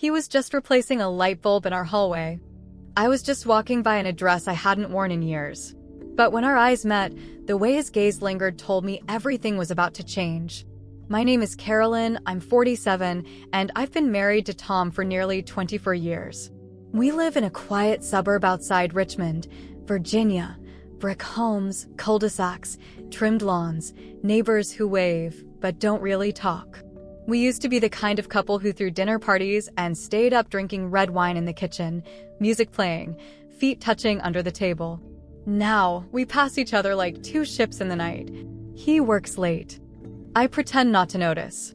He was just replacing a light bulb in our hallway. I was just walking by in a dress I hadn't worn in years. But when our eyes met, the way his gaze lingered told me everything was about to change. My name is Carolyn, I'm 47, and I've been married to Tom for nearly 24 years. We live in a quiet suburb outside Richmond, Virginia. Brick homes, cul-de-sacs, trimmed lawns, neighbors who wave, but don't really talk. We used to be the kind of couple who threw dinner parties and stayed up drinking red wine in the kitchen, music playing, feet touching under the table. Now, we pass each other like two ships in the night. He works late. I pretend not to notice.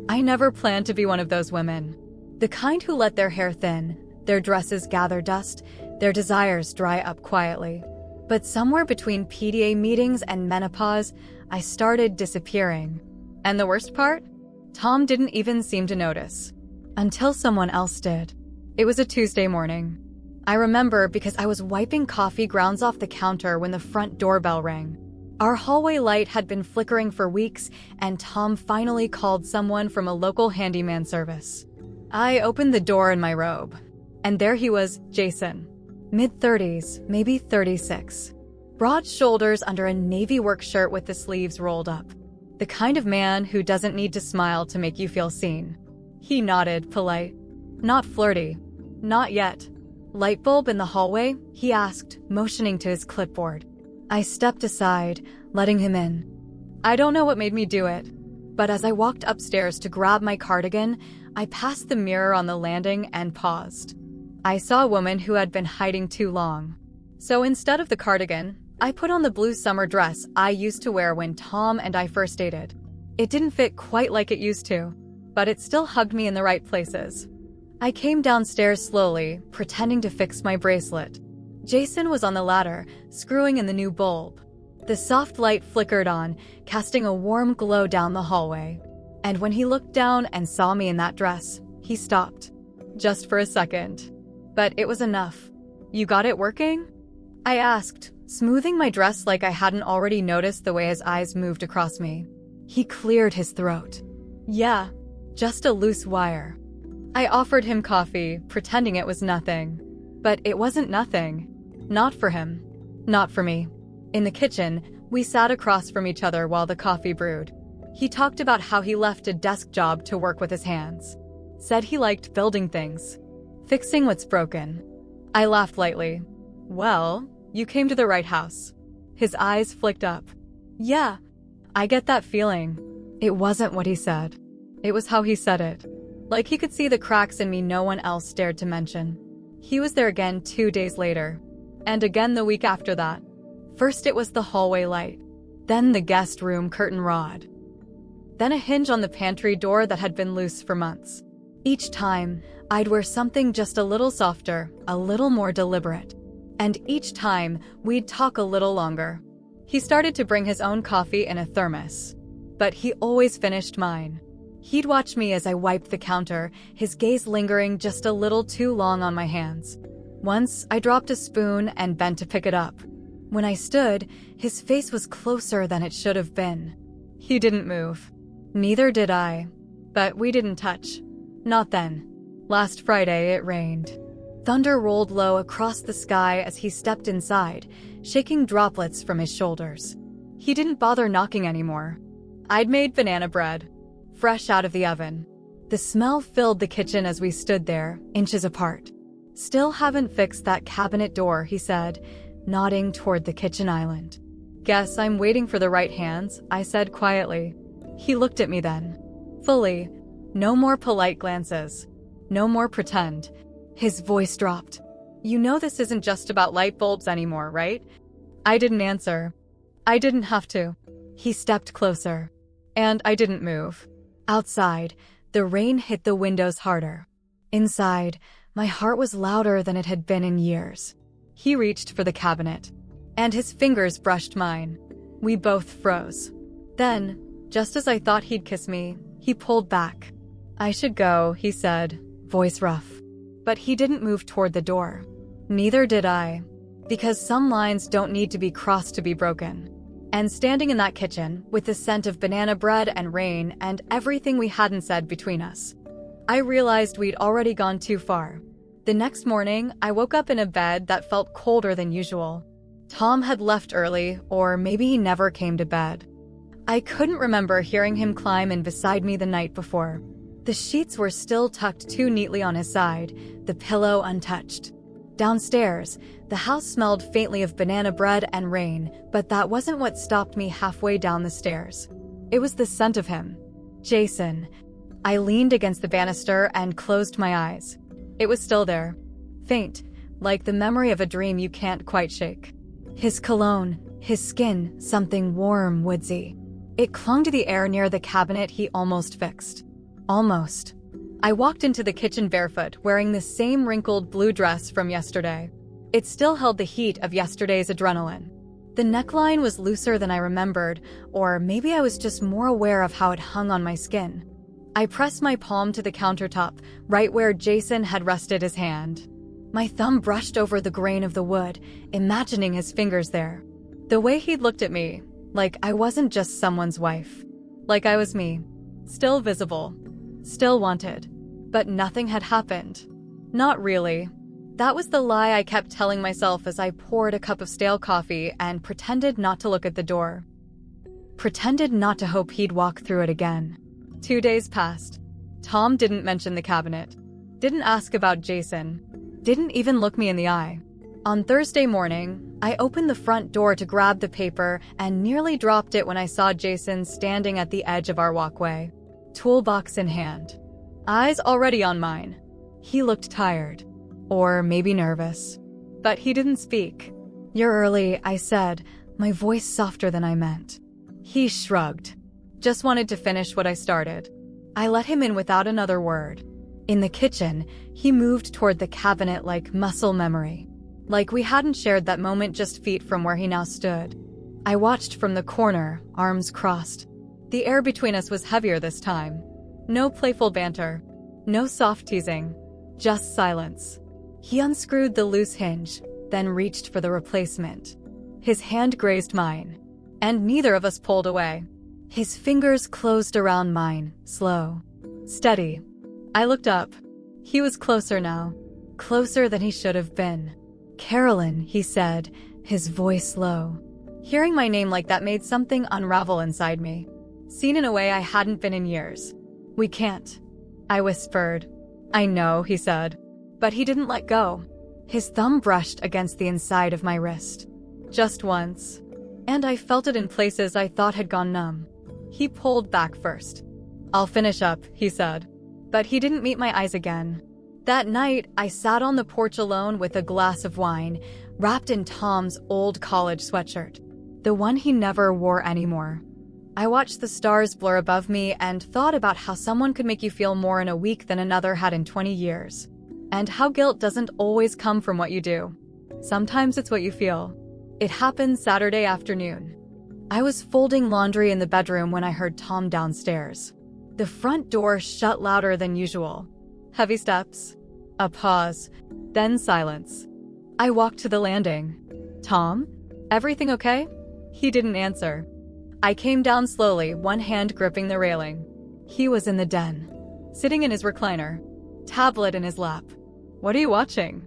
I never planned to be one of those women. The kind who let their hair thin, their dresses gather dust, their desires dry up quietly. But somewhere between PDA meetings and menopause, I started disappearing. And the worst part? Tom didn't even seem to notice. Until someone else did. It was a Tuesday morning. I remember because I was wiping coffee grounds off the counter when the front doorbell rang. Our hallway light had been flickering for weeks, and Tom finally called someone from a local handyman service. I opened the door in my robe. And there he was, Jason. Mid-30s, maybe 36. Broad shoulders under a navy work shirt with the sleeves rolled up. The kind of man who doesn't need to smile to make you feel seen. He nodded, polite. Not flirty. Not yet. Light bulb in the hallway? He asked, motioning to his clipboard. I stepped aside, letting him in. I don't know what made me do it, but as I walked upstairs to grab my cardigan, I passed the mirror on the landing and paused. I saw a woman who had been hiding too long. So instead of the cardigan, I put on the blue summer dress I used to wear when Tom and I first dated. It didn't fit quite like it used to, but it still hugged me in the right places. I came downstairs slowly, pretending to fix my bracelet. Jason was on the ladder, screwing in the new bulb. The soft light flickered on, casting a warm glow down the hallway. And when he looked down and saw me in that dress, he stopped. Just for a second. But it was enough. You got it working? I asked, smoothing my dress like I hadn't already noticed the way his eyes moved across me. He cleared his throat. Yeah, just a loose wire. I offered him coffee, pretending it was nothing. But it wasn't nothing. Not for him. Not for me. In the kitchen, we sat across from each other while the coffee brewed. He talked about how he left a desk job to work with his hands. Said he liked building things. Fixing what's broken. I laughed lightly. Well, you came to the right house. His eyes flicked up. Yeah, I get that feeling. It wasn't what he said. It was how he said it. Like he could see the cracks in me no one else dared to mention. He was there again 2 days later. And again the week after that. First it was the hallway light. Then the guest room curtain rod. Then a hinge on the pantry door that had been loose for months. Each time, I'd wear something just a little softer, a little more deliberate. And each time, we'd talk a little longer. He started to bring his own coffee in a thermos. But he always finished mine. He'd watch me as I wiped the counter, his gaze lingering just a little too long on my hands. Once, I dropped a spoon and bent to pick it up. When I stood, his face was closer than it should have been. He didn't move. Neither did I. But we didn't touch. Not then. Last Friday, it rained. Thunder rolled low across the sky as he stepped inside, shaking droplets from his shoulders. He didn't bother knocking anymore. I'd made banana bread, fresh out of the oven. The smell filled the kitchen as we stood there, inches apart. Still haven't fixed that cabinet door, he said, nodding toward the kitchen island. Guess I'm waiting for the right hands, I said quietly. He looked at me then. Fully. No more polite glances. No more pretend. His voice dropped. You know this isn't just about light bulbs anymore, right? I didn't answer. I didn't have to. He stepped closer. And I didn't move. Outside, the rain hit the windows harder. Inside, my heart was louder than it had been in years. He reached for the cabinet. And his fingers brushed mine. We both froze. Then, just as I thought he'd kiss me, he pulled back. I should go, he said, voice rough. But he didn't move toward the door. Neither did I. Because some lines don't need to be crossed to be broken. And standing in that kitchen, with the scent of banana bread and rain and everything we hadn't said between us, I realized we'd already gone too far. The next morning, I woke up in a bed that felt colder than usual. Tom had left early, or maybe he never came to bed. I couldn't remember hearing him climb in beside me the night before. The sheets were still tucked too neatly on his side, the pillow untouched. Downstairs, the house smelled faintly of banana bread and rain, but that wasn't what stopped me halfway down the stairs. It was the scent of him. Jason. I leaned against the banister and closed my eyes. It was still there. Faint, like the memory of a dream you can't quite shake. His cologne, his skin, something warm, woodsy. It clung to the air near the cabinet he almost fixed. Almost. I walked into the kitchen barefoot, wearing the same wrinkled blue dress from yesterday. It still held the heat of yesterday's adrenaline. The neckline was looser than I remembered, or maybe I was just more aware of how it hung on my skin. I pressed my palm to the countertop, right where Jason had rested his hand. My thumb brushed over the grain of the wood, imagining his fingers there. The way he'd looked at me, like I wasn't just someone's wife. Like I was me. Still visible. Still wanted. But nothing had happened. Not really. That was the lie I kept telling myself as I poured a cup of stale coffee and pretended not to look at the door. Pretended not to hope he'd walk through it again. 2 days passed. Tom didn't mention the cabinet. Didn't ask about Jason. Didn't even look me in the eye. On Thursday morning, I opened the front door to grab the paper and nearly dropped it when I saw Jason standing at the edge of our walkway, toolbox in hand. Eyes already on mine. He looked tired. Or maybe nervous. But he didn't speak. "You're early," I said, my voice softer than I meant. He shrugged. Just wanted to finish what I started. I let him in without another word. In the kitchen, he moved toward the cabinet like muscle memory. Like we hadn't shared that moment just feet from where he now stood. I watched from the corner, arms crossed. The air between us was heavier this time. No playful banter. No soft teasing. Just silence. He unscrewed the loose hinge, then reached for the replacement. His hand grazed mine, and neither of us pulled away. His fingers closed around mine, slow, steady. I looked up. He was closer now, closer than he should have been. "Carolyn," he said, his voice low. Hearing my name like that made something unravel inside me. Seen in a way I hadn't been in years. "We can't," I whispered. "I know," he said. But he didn't let go. His thumb brushed against the inside of my wrist. Just once. And I felt it in places I thought had gone numb. He pulled back first. "I'll finish up," he said. But he didn't meet my eyes again. That night, I sat on the porch alone with a glass of wine, wrapped in Tom's old college sweatshirt. The one he never wore anymore. I watched the stars blur above me and thought about how someone could make you feel more in a week than another had in 20 years. And how guilt doesn't always come from what you do. Sometimes it's what you feel. It happened Saturday afternoon. I was folding laundry in the bedroom when I heard Tom downstairs. The front door shut louder than usual. Heavy steps. A pause. Then silence. I walked to the landing. "Tom? Everything okay?" He didn't answer. I came down slowly, one hand gripping the railing. He was in the den, sitting in his recliner, tablet in his lap. "What are you watching?"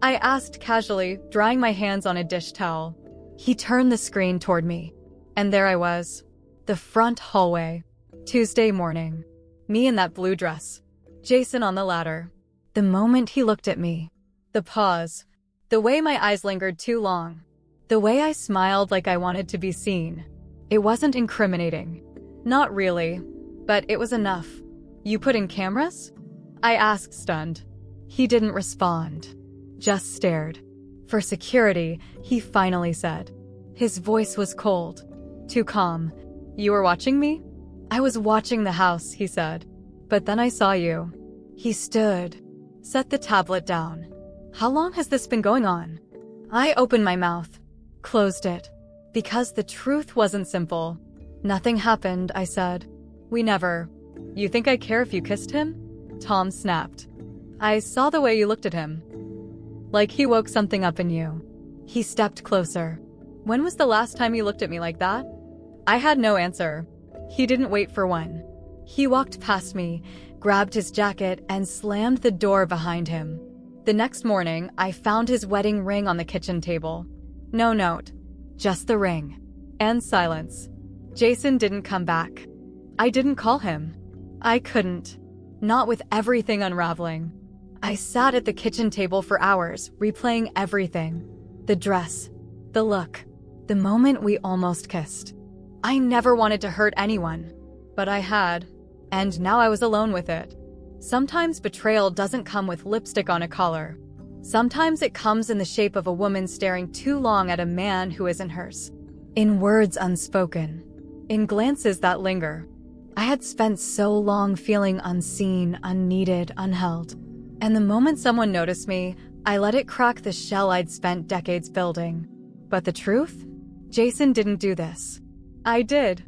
I asked casually, drying my hands on a dish towel. He turned the screen toward me. And there I was. The front hallway. Tuesday morning. Me in that blue dress. Jason on the ladder. The moment he looked at me. The pause. The way my eyes lingered too long. The way I smiled like I wanted to be seen. It wasn't incriminating. Not really. But it was enough. "You put in cameras?" I asked, stunned. He didn't respond. Just stared. "For security," he finally said. His voice was cold. Too calm. "You were watching me?" "I was watching the house," he said. "But then I saw you." He stood. Set the tablet down. "How long has this been going on?" I opened my mouth. Closed it. Because the truth wasn't simple. "Nothing happened," I said. "We never." "You think I care if you kissed him?" Tom snapped. "I saw the way you looked at him. Like he woke something up in you." He stepped closer. "When was the last time you looked at me like that?" I had no answer. He didn't wait for one. He walked past me, grabbed his jacket, and slammed the door behind him. The next morning, I found his wedding ring on the kitchen table. No note, just the ring. And silence. Jason didn't come back. I didn't call him. I couldn't. Not with everything unraveling. I sat at the kitchen table for hours, replaying everything. The dress, the look, the moment we almost kissed. I never wanted to hurt anyone, but I had, and now I was alone with it. Sometimes betrayal doesn't come with lipstick on a collar. Sometimes it comes in the shape of a woman staring too long at a man who isn't hers. In words unspoken. In glances that linger. I had spent so long feeling unseen, unneeded, unheld. And the moment someone noticed me, I let it crack the shell I'd spent decades building. But the truth? Jason didn't do this. I did.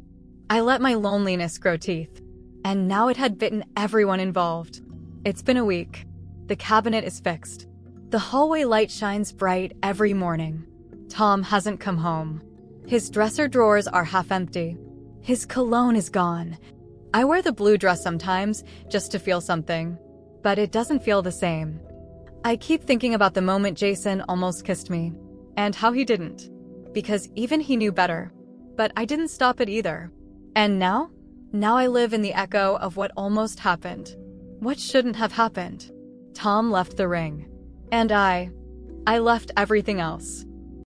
I let my loneliness grow teeth. And now it had bitten everyone involved. It's been a week. The cabinet is fixed. The hallway light shines bright every morning. Tom hasn't come home. His dresser drawers are half empty. His cologne is gone. I wear the blue dress sometimes, just to feel something. But it doesn't feel the same. I keep thinking about the moment Jason almost kissed me. And how he didn't. Because even he knew better. But I didn't stop it either. And now? Now I live in the echo of what almost happened. What shouldn't have happened? Tom left the ring. And I left everything else.